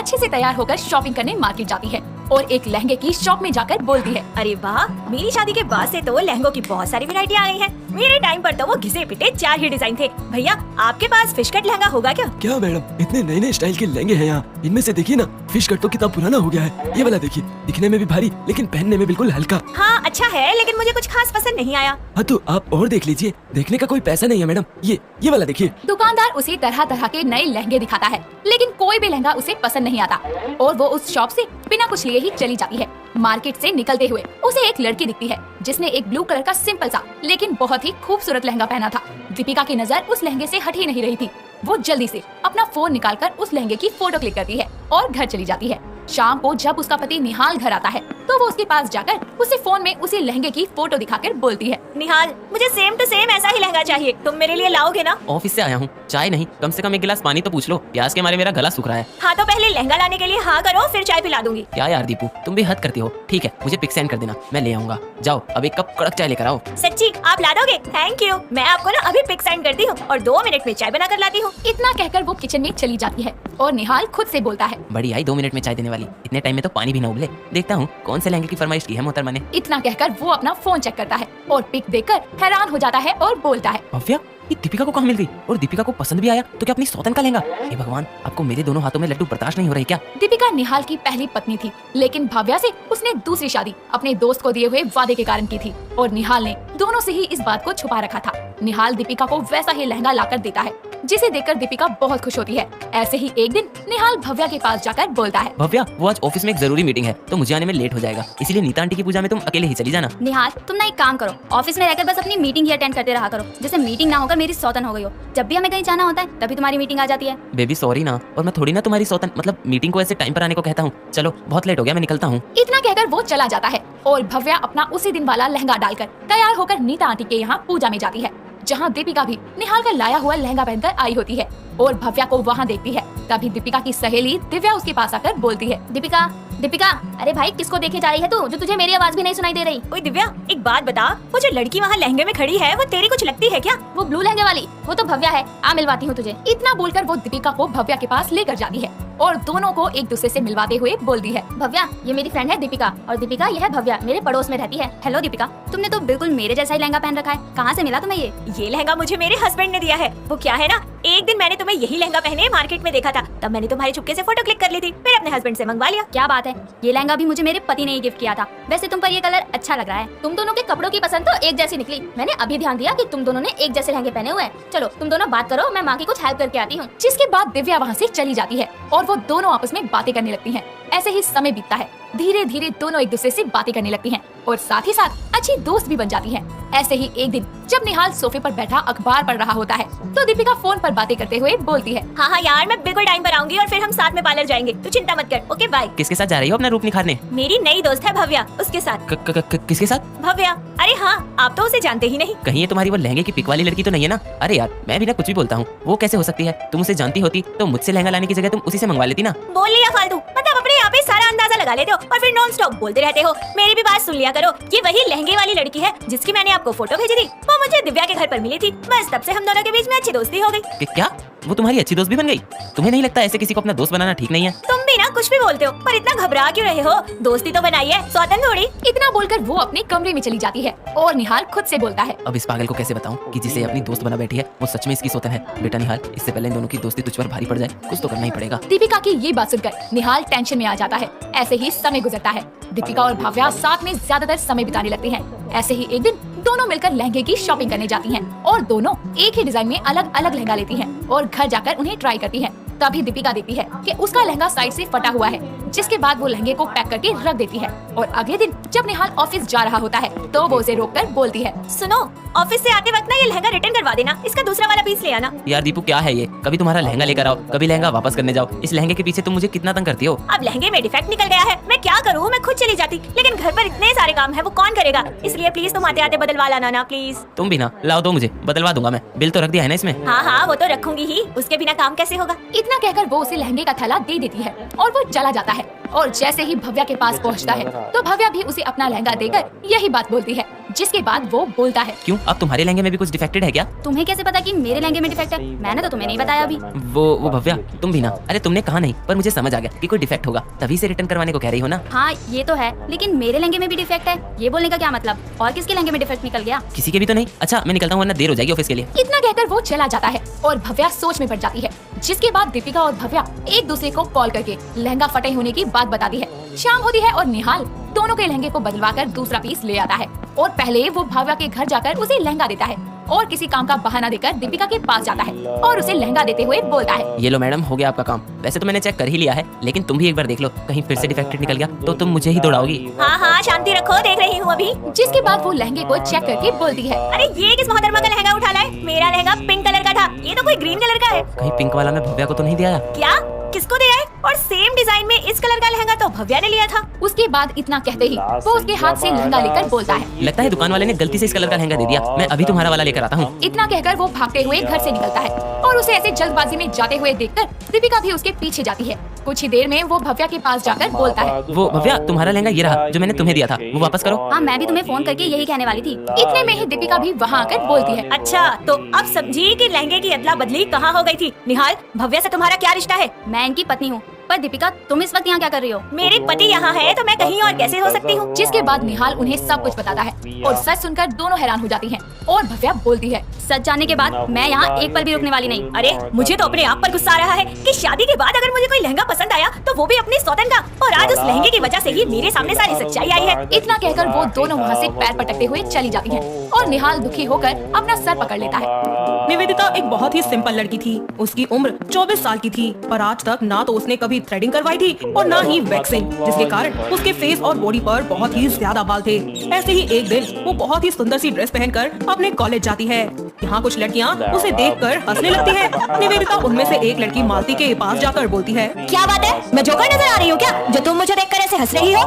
अच्छे से तैयार होकर शॉपिंग करने मार्केट जाती है और एक लहंगे की शॉप में जाकर बोलती है, अरे वाह, मेरी शादी के बाद से तो लहंगों की बहुत सारी वैरायटी आ गई है। मेरे टाइम पर तो वो घिसे पिटे 4 ही डिजाइन थे। भैया, आपके पास फिश कट लहंगा होगा क्या? क्या मैडम, इतने नए नए स्टाइल के लहंगे हैं यहाँ। इनमें से देखिए ना, फिश कट तो कितना पुराना हो गया है। ये वाला देखिए, दिखने में भी भारी लेकिन पहनने में बिल्कुल हल्का। हाँ अच्छा है, लेकिन मुझे कुछ खास पसंद नहीं आया। हाँ तो आप और देख लीजिए, देखने का कोई पैसा नहीं है मैडम। ये वाला देखिए। दुकानदार उसे तरह तरह के नए लहंगे दिखाता है, लेकिन कोई भी लहंगा उसे पसंद नहीं आता और वो उस शॉप से बिना कुछ लिए ही चली जाती है। मार्केट से निकलते हुए उसे एक लड़की दिखती है जिसने एक ब्लू कलर का सिंपल सा लेकिन बहुत ही खूबसूरत लहंगा पहना था। दीपिका की नजर उस लहंगे से हट ही नहीं रही थी। वो जल्दी से अपना फोन निकालकर उस लहंगे की फोटो क्लिक करती है और घर चली जाती है। शाम को जब उसका पति निहाल घर आता है तो वो उसके पास जाकर उसे फोन में उसी लहंगे की फोटो दिखाकर बोलती है, निहाल, मुझे सेम टू सेम ऐसा ही लहंगा चाहिए। तुम मेरे लिए लाओगे ना? ऑफिस से आया हूँ, चाय नहीं, कम से कम एक गिलास पानी तो पूछ लो। प्यास के मारे मेरा गला सूख रहा है। हाँ तो पहले लहंगा लाने के लिए हाँ करो, फिर चाय पिला दूंगी। क्या यार दीपू, तुम भी हद करती हो। ठीक है, मुझे पिक सेंड कर देना, मैं ले आऊंगा। जाओ अब एक कप कड़क चाय लेकर आओ। सच्ची आप ला दोगे? Thank you. मैं आपको ना अभी पिक सेंड करती हूँ और 2 मिनट में चाय बना कर लाती हूँ। इतना कहकर वो किचन में चली जाती है और निहाल खुद से बोलता है, बड़ी आई 2 मिनट में चाय देने वाली, इतने टाइम में तो पानी भी ना उबले। देखता हूँ कौन से लहंगे की फरमाइश की है मोहतरमा ने। इतना कहकर वो अपना फोन चेक करता है और पिक देखकर हैरान हो जाता है और बोलता है, भव्या, ये दीपिका को कहाँ मिल गई? और दीपिका को पसंद भी आया तो क्या अपनी सौतन का लहंगा? हे भगवान, आपको मेरे दोनों हाथों में लड्डू बर्दाश्त नहीं हो रहे क्या? दीपिका निहाल की पहली पत्नी थी, लेकिन भव्या से उसने दूसरी शादी अपने दोस्त को दिए हुए वादे के कारण की थी और निहाल ने दोनों से ही इस बात को छुपा रखा था। निहाल दीपिका को वैसा ही लहंगा लाकर देता है जिसे देखकर दीपिका बहुत खुश होती है। ऐसे ही एक दिन निहाल भव्या के पास जाकर बोलता है, भव्या, वो आज ऑफिस में एक जरूरी मीटिंग है तो मुझे आने में लेट हो जाएगा, इसीलिए नीता आंटी की पूजा में तुम अकेले ही चली जाना। निहाल, तुम ना एक काम करो, ऑफिस में रहकर बस अपनी मीटिंग ही अटेंड करते रहा करो, जैसे मीटिंग ना होकर मेरी सौतन हो गई हो। जब भी हमें कहीं जाना होता है तभी तुम्हारी मीटिंग आ जाती है। बेबी सॉरी ना, और मैं थोड़ी ना तुम्हारी सौतन, मतलब मीटिंग को ऐसे टाइम पर आने को कहता हूँ। चलो बहुत लेट हो गया, मैं निकलता हूँ। इतना कहकर वो चला जाता है और भव्या अपना उसी दिन वाला लहंगा डालकर तैयार होकर नीता आंटी के यहाँ पूजा में जाती है, जहाँ दीपिका भी निहाल का लाया हुआ लहंगा पहनकर आई होती है और भव्या को वहाँ देखती है। तभी दीपिका की सहेली दिव्या उसके पास आकर बोलती है, दीपिका, दीपिका, अरे भाई किसको देखे जा रही है तू, जो तुझे मेरी आवाज भी नहीं सुनाई दे रही? ओए दिव्या, एक बात बता, वो जो लड़की वहाँ लहंगे में खड़ी है वो तेरी कुछ लगती है क्या? वो ब्लू लहंगे वाली, वो तो भव्या है, आ मिलवाती हूँ तुझे। इतना बोलकर वो दीपिका को भव्या के पास लेकर जाती है और दोनों को एक दूसरे से मिलवाते हुए बोलती है, भव्या, ये मेरी फ्रेंड है दीपिका, और दीपिका यह है भव्या, मेरे पड़ोस में रहती है। हेलो दीपिका, तुमने तो बिल्कुल मेरे जैसा ही लहंगा पहन रखा है, कहाँ से मिला तुम्हें ये? लहंगा मुझे मेरे हस्बैंड ने दिया है। वो क्या है ना, एक दिन मैंने तुम्हें यही लहंगा पहने मार्केट में देखा था, तब मैंने तुम्हारे चुपके से फोटो क्लिक कर ली थी, फिर अपने हस्बैंड से मंगवा लिया। क्या बात है, ये लहंगा भी मुझे मेरे पति ने ही गिफ्ट किया था। वैसे तुम पर ये कलर अच्छा लग रहा है। तुम दोनों के कपड़ों की पसंद तो एक जैसी निकली। मैंने अभी ध्यान दिया कि तुम दोनों ने एक जैसे लहंगे पहने हुए हैं। चलो तुम दोनों बात करो, मैं माँ की कुछ हेल्प करके आती हूँ। जिसके बाद दिव्या वहाँ से चली जाती है और वो दोनों आपस में बातें करने लगती हैं। ऐसे ही समय बीतता है, धीरे धीरे दोनों एक दूसरे से बातें करने लगती हैं और साथ ही साथ अच्छी दोस्त भी बन जाती हैं। ऐसे ही एक दिन जब निहाल सोफे पर बैठा अखबार पढ़ रहा होता है तो दीपिका फोन पर बातें करते हुए बोलती है, हाँ यार, मैं बिल्कुल टाइम पर आऊंगी और फिर हम साथ में पार्लर जाएंगे, तू चिंता मत कर। Okay bye. किसके साथ जा रही हो अपना रूप निखारने? मेरी नई दोस्त है भव्या, उसके साथ। किसके साथ? भव्या, अरे हाँ, आप तो उसे जानते ही नहीं। कहीं ये तुम्हारी वो लहंगे की पिक वाली लड़की तो नहीं है ना? अरे यार, मैं भी ना कुछ भी बोलता हूँ, वो कैसे हो सकती है? तुम उसे जानती होती तो मुझसे लहंगा लाने की जगह तुम उसी से मंगवा लेती ना। बोल लिया फालतू, मतलब अपने यहाँ पे सारा अंदाजा लगा लेते हो और फिर नॉन स्टॉप बोलते रहते हो। मेरी भी बात सुन लिया करो, ये वही लहंगे वाली लड़की है जिसकी मैंने आपको फोटो भेजी थी। वो मुझे दिव्या के घर पर मिली थी, बस तब से हम दोनों के बीच में अच्छी दोस्ती हो गई। क्या वो तुम्हारी अच्छी दोस्त भी बन गई? तुम्हें नहीं लगता ऐसे किसी को अपना दोस्त बनाना ठीक नहीं है? तुम भी ना कुछ भी बोलते हो, पर इतना घबरा क्यों रहे हो? दोस्ती तो बनाई है, सौतन थोड़ी। इतना बोलकर वो अपने कमरे में चली जाती है और निहाल खुद से बोलता है, अब इस पागल को कैसे बताऊं कि जिसे अपनी दोस्त बना बैठी है वो सच में इसकी सौतन है। बेटा निहाल, इससे पहले इन दोनों की दोस्ती तुझ पर भारी पड़ जाए, कुछ तो करना ही पड़ेगा। दीपिका की ये बात सुनकर निहाल टेंशन में आ जाता है। ऐसे ही समय गुजरता है, दीपिका और भव्या साथ में ज्यादातर समय बिताने लगते हैं। ऐसे ही एक दिन दोनों मिलकर लहंगे की शॉपिंग करने जाती हैं और दोनों एक ही डिजाइन में अलग अलग लहंगा लेती हैं और घर जाकर उन्हें ट्राई करती हैं। तभी दीपिका देखती है कि उसका लहंगा साइड से फटा हुआ है, जिसके बाद वो लहंगे को पैक करके रख देती है और अगले दिन जब निहाल ऑफिस जा रहा होता है तो वो उसे रोककर बोलती है, सुनो, ऑफिस से आते वक्त ना ये लहंगा रिटर्न करवा देना, इसका दूसरा वाला पीस ले आना। यार दीपू, क्या है ये? कभी तुम्हारा लहंगा लेकर आओ, कभी लहंगा वापस करने जाओ। इस लहंगे के पीछे तुम मुझे कितना तंग करती हो। अब लहंगे में डिफेक्ट निकल गया है, मैं क्या करूँ? मैं खुद चली जाती, लेकिन घर पर इतने सारे काम है, वो कौन करेगा? इसलिए प्लीज तुम आते आते बदलवा लाना ना प्लीज। तुम भी ना लाओ, दो मुझे, बदलवा दूंगा मैं। बिल तो रख दिया है ना इसमें? हाँ, वो तो रखूंगी ही, उसके बिना काम कैसे होगा? इतना कहकर वो उसे लहंगे का थैला दे देती है और वो चला जाता है और जैसे ही भव्या के पास पहुंचता है तो भव्या भी उसे अपना लहंगा देकर यही बात बोलती है। जिसके बाद वो बोलता है, क्यों, अब तुम्हारे लहंगे में भी कुछ डिफेक्टेड है क्या? तुम्हें कैसे पता कि मेरे लहंगे में डिफेक्ट है? मैंने तो तुम्हें नहीं बताया अभी। वो भव्या, तुम भी ना। अरे तुमने कहा नहीं, पर मुझे समझ आ गया कि कोई डिफेक्ट होगा, तभी से रिटर्न करवाने को कह रही हो ना। हाँ ये तो है, लेकिन मेरे लहंगे में भी डिफेक्ट है, ये बोलने का क्या मतलब? और किसके लहंगे में डिफेक्ट निकल गया? किसी के भी तो नहीं। अच्छा मैं निकलता हूँ वरना देर हो जाएगी ऑफिस के लिए। इतना कहकर वो चला जाता है और भव्या सोच में पड़ जाती है। जिसके बाद दीपिका और भव्या एक दूसरे को कॉल करके लहंगा फटे होने की बात बताती है। शाम होती है और निहाल दोनों के लहंगे को बदलवाकर दूसरा पीस ले आता है और पहले वो भव्या के घर जाकर उसे लहंगा देता है और किसी काम का बहाना देकर दीपिका के पास जाता है और उसे लहंगा देते हुए बोलता है, ये लो मैडम, हो गया आपका काम। वैसे तो मैंने चेक कर ही लिया है, लेकिन तुम भी एक बार देख लो, कहीं फिर से डिफेक्टेड निकल गया तो तुम मुझे ही दौड़ाओगी। हाँ हाँ शांति रखो, देख रही हूँ अभी। जिसके बाद वो लहंगे को चेक करके बोलती है, अरे ये किस मोहतरमा का लहंगा उठा लाए? मेरा लहंगा पिंक कलर का था, ये तो कोई ग्रीन कलर का है। कहीं पिंक वाला मैं भव्या को तो नहीं दिया? क्या? किसको दिया है? और सेम डिजाइन में इस कलर का लहंगा तो भव्या ने लिया था। उसके बाद इतना कहते ही वो उसके हाथ से लहंगा लेकर बोलता है, लगता है दुकान वाले ने गलती से इस कलर का लहंगा दे दिया, मैं अभी तुम्हारा वाला लेकर आता हूँ। इतना कहकर वो भागते हुए घर से निकलता है और उसे ऐसे जल्दबाजी में जाते हुए देखकर दीपिका भी उसके पीछे जाती है। कुछ ही देर में वो भव्या के पास जाकर बोलता है, वो भव्या, तुम्हारा लहंगा ये रहा जो मैंने तुम्हें दिया था, वो वापस करो। हाँ मैं भी तुम्हें फोन करके यही कहने वाली थी। इतने में ही दीपिका भी वहाँ आकर बोलती है, अच्छा तो अब समझी कि लहंगे की अदला बदली कहाँ हो गई थी। निहाल, भव्या से तुम्हारा क्या रिश्ता है? मैं इनकी पत्नी हूँ। पर दीपिका तुम इस वक्त यहाँ क्या कर रही हो? मेरे पति यहाँ है तो मैं कहीं और कैसे हो सकती हूँ? जिसके बाद निहाल उन्हें सब कुछ बताता है और सच सुनकर दोनों हैरान हो जाती हैं और भव्या बोलती है, सच जानने के बाद मैं यहाँ एक पल भी रुकने वाली नहीं। अरे मुझे तो अपने आप पर गुस्सा आ रहा है कि शादी के बाद अगर मुझे कोई लहंगा पसंद आया तो वो भी अपने सौतन का, और आज उस लहंगे की वजह से ही मेरे सामने सारी सच्चाई आई है। इतना कहकर वो दोनों वहाँ से पैर पटकते हुए चली जाती हैं और निहाल दुखी होकर अपना सर पकड़ लेता है। निवेदिता एक बहुत ही सिंपल लड़की थी। उसकी उम्र 24 साल की थी और आज तक ना तो उसने कभी थ्रेडिंग करवाई थी और ना ही वैक्सिंग, जिसके कारण उसके फेस और बॉडी पर बहुत ही ज्यादा बाल थे। ऐसे ही एक दिन वो बहुत ही सुंदर सी ड्रेस पहनकर अपने कॉलेज जाती है। यहाँ कुछ लड़कियाँ उसे देखकर हंसने लगती है। निवेदिता उनमें से एक लड़की मालती के पास जाकर बोलती है, क्या बात है, मैं जोकर नजर आ रही हूँ क्या जो तुम मुझे देखकर ऐसे हंस रही हो?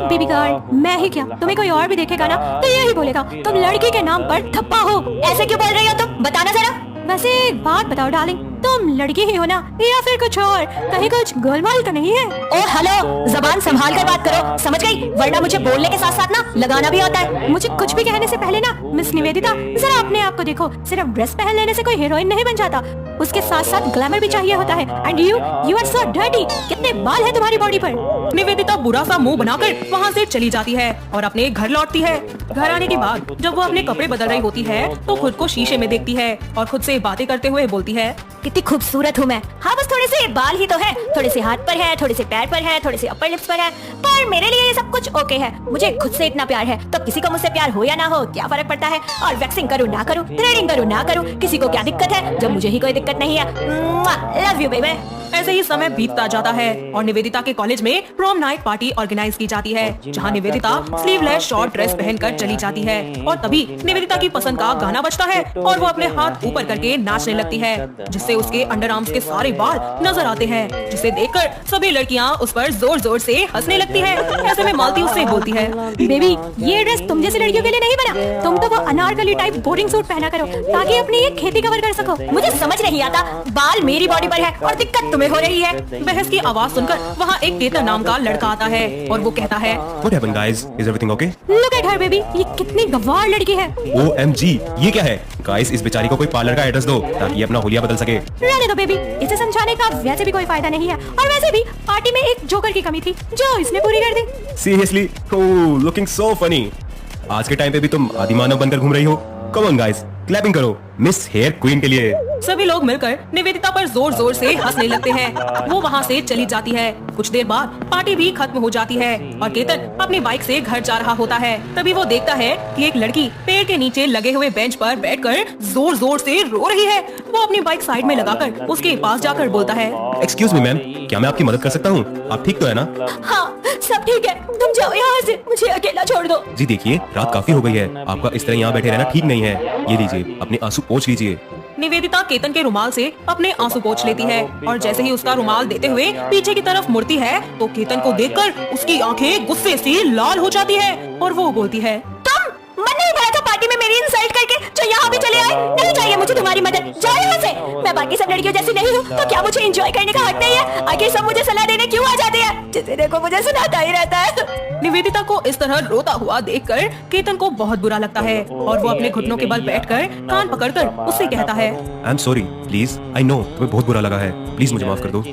बेबी गर्ल, मैं ही क्या, तुम्हें कोई और भी देखेगा ना तो यही बोलेगा तुम लड़की के नाम पर थप्पा हो। ऐसे क्यों बोल रही हो तुम? बताना जरा। वैसे एक बात बताओ डार्लिंग, तुम लड़की ही हो ना या फिर कुछ और? कहीं कुछ गोलमाल तो नहीं है? ओ हेलो, जबान संभाल कर बात करो, समझ गई? वरना मुझे बोलने के साथ साथ ना लगाना भी होता है। मुझे कुछ भी कहने से पहले ना मिस निवेदिता जरा अपने आप को देखो। सिर्फ ड्रेस पहन लेने से कोई हीरोइन नहीं बन जाता, उसके साथ साथ ग्लैमर भी चाहिए होता है। And you are so dirty. कितने बाल है तुम्हारी बॉडी पर? निवेदिता बुरा सा मुंह बनाकर वहाँ से चली जाती है और अपने घर लौटती है। घर आने के बाद जब वो अपने कपड़े बदल रही होती है तो खुद को शीशे में देखती है और खुद से बातें करते हुए बोलती है, कितनी खूबसूरत हूँ मैं। हाँ बस थोड़े से बाल ही तो है, थोड़े से हाथ पर है, थोड़े से पैर पर है, थोड़े से अपर लिप्स पर है, पर मेरे लिए ये सब कुछ ओके है। मुझे खुद से इतना प्यार है तो किसी को मुझसे प्यार हो या ना हो क्या फर्क पड़ता है? और वैक्सिंग करूँ ना करूँ, थ्रेडिंग करूँ ना करूँ, किसी को क्या दिक्कत है जब मुझे ही कोई दिक्कत नहीं है। Love you baby. ऐसे ही समय बीतता जाता है और निवेदिता के कॉलेज में प्रॉम नाइट पार्टी ऑर्गेनाइज की जाती है, जहां निवेदिता स्लीवलेस शॉर्ट ड्रेस पहनकर चली जाती है और तभी निवेदिता की पसंद का गाना बजता है और वो अपने हाथ ऊपर करके नाचने लगती है, जिससे उसके अंडर आर्म्स के सारे बाल नजर आते हैं, जिसे देखकर सभी लड़कियां उस पर जोर जोर से हंसने लगती है। ऐसे में मालती उससे बोलती है, बेबी ये ड्रेस तुम जैसी लड़कियों के लिए नहीं बना, तुम तो वो अनारकली टाइप बोरिंग सूट पहना करो ताकि अपनी ये खेती कवर कर सको। मुझे समझ नहीं आता, बाल मेरी बॉडी पर है और दिक्कत तुम्हें हो रही है। बहस की आवाज सुनकर वहाँ एक केतन नाम का लड़का आता है और वो कहता है, What happened, guys? Is everything okay? Look at her baby, ये कितनी गवार लड़की है। OMG, ये क्या है? गाइस, इस बेचारी को कोई पार्लर का एड्रेस दो ताकि ये अपना होलिया बदल सके। रहने दो बेबी, इसे समझाने का वैसे भी कोई फायदा नहीं है, और वैसे भी पार्टी में एक जोकर की कमी थी जो इसने पूरी कर दी। Seriously? Oh, looking so funny. आज के टाइम पे भी तुम आदिमानव बनकर घूम रही हो। Come on, guys, क्लैपिंग करो मिस हेयर क्वीन के लिए। सभी लोग मिलकर निवेदिता पर जोर जोर से हंसने लगते हैं। वो वहाँ से चली जाती है। कुछ देर बाद पार्टी भी खत्म हो जाती है और केतन अपनी बाइक से घर जा रहा होता है। तभी वो देखता है कि एक लड़की पेड़ के नीचे लगे हुए बेंच पर बैठकर जोर जोर से रो रही है। वो अपनी बाइक साइड में लगाकर उसके पास जाकर बोलता है, एक्सक्यूज मी मैम, क्या मैं आपकी मदद कर सकता हूँ? आप ठीक तो है ना? हाँ सब ठीक है, तुम जाओ यहाँ से, मुझे अकेला छोड़ दो। जी देखिए, रात काफी हो गई है, आपका इस तरह यहाँ बैठे रहना ठीक नहीं है। ये लीजिए, अपने आंसू पोंछ लीजिए। निवेदिता केतन के रुमाल से अपने आंसू पोंछ लेती है और जैसे ही उसका रुमाल देते हुए पीछे की तरफ मुड़ती है तो केतन को देखकर उसकी आंखें गुस्से से लाल हो जाती है और वो बोलती है, तुम मन नहीं भरा था पार्टी में मेरी इंसल्ट करके जो यहाँ भी चले आए? नहीं चाहिए मुझे तुम्हारी मदद, जाओ यहाँ से। मैं बाकी सब लड़कियों जैसी नहीं हूँ तो क्या मुझे एंजॉय करने का हक नहीं है? आखिर सब मुझे सलाह देने क्यों आ जाते हैं? जिसे देखो मुझे सुनाता ही रहता है। निवेदिता को इस तरह रोता हुआ देखकर केतन को बहुत बुरा लगता है और वो अपने घुटनों के बल बैठकर कान पकड़कर उससे कहता है, I am sorry, please, I know तुम्हें बहुत बुरा लगा है, प्लीज मुझे माफ कर दो।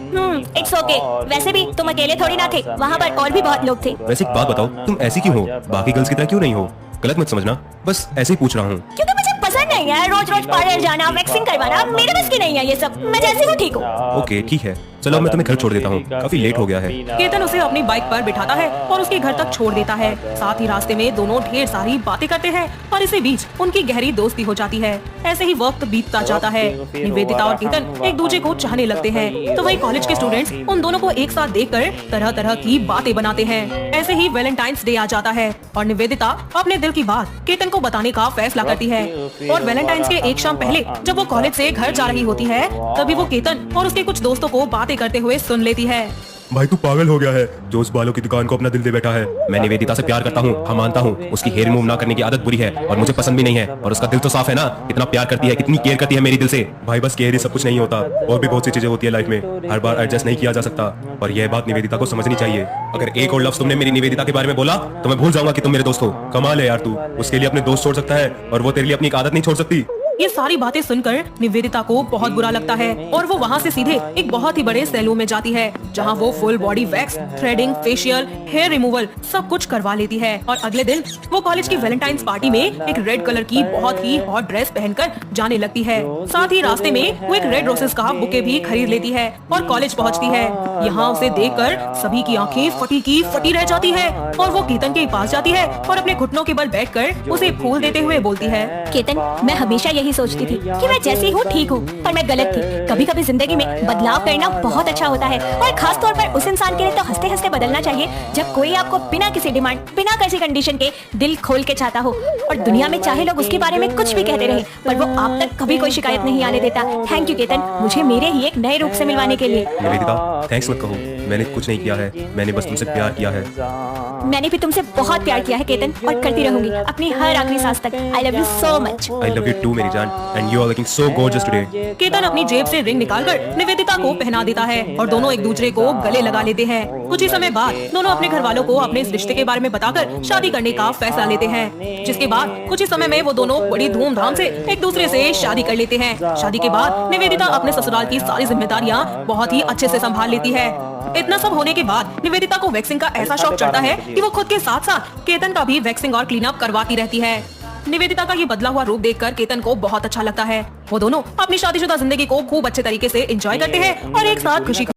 It's okay. वैसे भी तुम अकेले थोड़ी ना थे, वहाँ पर और भी बहुत लोग थे। वैसे एक बात बताओ, तुम ऐसी क्यों हो? बाकी गर्ल्स की तरह क्यों नहीं हो? गलत मत समझना, बस ऐसे ही पूछ रहा हूँ। क्योंकि मुझे पसंद नहीं है रोज रोज पार्लर जाना, वैक्सिंग करवाना, मेरे बस की नहीं है ये सब। मैं जैसी हूँ ठीक हूँ। ओके ठीक है, चलो मैं तुम्हें घर छोड़ देता हूँ, काफी लेट हो गया है। केतन उसे अपनी बाइक पर बिठाता है और उसके घर तक छोड़ देता है। साथ ही रास्ते में दोनों ढेर सारी बातें करते हैं और इसी बीच उनकी गहरी दोस्ती हो जाती है। ऐसे ही वक्त बीतता जाता है। निवेदिता और केतन एक दूसरे को चाहने लगते हैं। तो वही कॉलेज के स्टूडेंट्स उन दोनों को एक साथ देखकर तरह तरह की बातें बनाते हैं। ऐसे ही वैलेंटाइंस डे आ जाता है और निवेदिता अपने दिल की बात केतन को बताने का फैसला करती है। और वैलेंटाइंस के एक शाम पहले जब वो कॉलेज से घर जा रही होती है, तभी वो केतन और उसके कुछ दोस्तों को बातें करते हुए सुन लेती है। भाई तू पागल हो गया है, जो उस बालों की दुकान को अपना दिल दे बैठा है। मैं निवेदिता से प्यार करता हूँ, हाँ मानता हूँ, उसकी हेयर रिमूव ना करने की आदत बुरी है और मुझे पसंद भी नहीं है। और उसका दिल तो साफ है ना, कितना प्यार करती है, कितनी केयर करती है मेरी दिल से। भाई बस केयर ही सब कुछ नहीं होता, और भी बहुत सी चीजें होती है लाइफ में, हर बार एडजस्ट नहीं किया जा सकता। और यह बात निवेदिता को समझनी चाहिए। अगर एक और लफ्ज तुमने मेरी निवेदिता के बारे में बोला तो मैं भूल जाऊंगा कि तुम मेरे दोस्त हो। कमाल है यार, तू उसके लिए अपने दोस्त छोड़ सकता है और वो तेरे लिए अपनी एक आदत नहीं छोड़ सकती। ये सारी बातें सुनकर निवेदिता को बहुत बुरा लगता है और वो वहाँ से सीधे एक बहुत ही बड़े सैलून में जाती है, जहाँ वो full body wax, threading, facial, hair removal सब कुछ करवा लेती है। और अगले दिन वो कॉलेज की वैलेंटाइंस पार्टी में एक रेड कलर की बहुत ही हॉट ड्रेस पहनकर जाने लगती है। साथ ही रास्ते में वो एक रेड रोसेस का बुके भी खरीद लेती है और कॉलेज पहुँचती है। यहाँ उसे देखकर सभी की आंखें फटी की फटी रह जाती है और वो केतन के पास जाती है और अपने घुटनों के बल बैठकर उसे फूल देते हुए बोलती है, केतन, मैं हमेशा यही सोचती थी कि मैं जैसी हूँ ठीक हूँ, पर मैं गलत थी। कभी कभी जिंदगी में बदलाव करना बहुत अच्छा होता है और खास तौर पर उस इंसान के लिए तो हंसते हंसते बदलना चाहिए जब कोई आपको बिना किसी डिमांड, बिना किसी कंडीशन के दिल खोल के चाहता हो। और दुनिया में चाहे लोग उसके बारे में कुछ भी कहते रहे, पर वो आप तक कभी कोई शिकायत नहीं आने देता। थैंक यू केतन, मुझे मेरे ही एक नए रूप से मिलवाने के लिए। निवेदिता थैंक्स मत कहो, मैंने कुछ नहीं किया है, मैंने बस तुमसे प्यार किया है। मैंने भी तुमसे बहुत प्यार किया है केतन, और करती रहूंगी अपनी हर आखिरी सांस तक। I love you so much. I love you too मेरी जान, and you are looking so gorgeous today. Ketan अपनी जेब से रिंग निकालकर निवेदिता को पहना देता है और दोनों एक दूसरे को गले लगा लेते हैं। कुछ ही समय बाद दोनों अपने घर वालों को अपने इस रिश्ते के बारे में बताकर शादी करने का फैसला लेते हैं, जिसके बाद कुछ ही समय में वो दोनों बड़ी धूमधाम से एक दूसरे से शादी कर लेते हैं। शादी के बाद निवेदिता अपने ससुराल की सारी जिम्मेदारियां बहुत ही अच्छे से संभाल लेती है। इतना सब होने के बाद निवेदिता को वैक्सिंग का ऐसा शौक चढ़ता है कि वो खुद के साथ साथ केतन का भी वैक्सिंग और क्लीन अप करवाती रहती है। निवेदिता का ये बदला हुआ रूप देखकर केतन को बहुत अच्छा लगता है। वो दोनों अपनी शादीशुदा जिंदगी को खूब अच्छे तरीके से एंजॉय करते हैं और एक साथ खुशी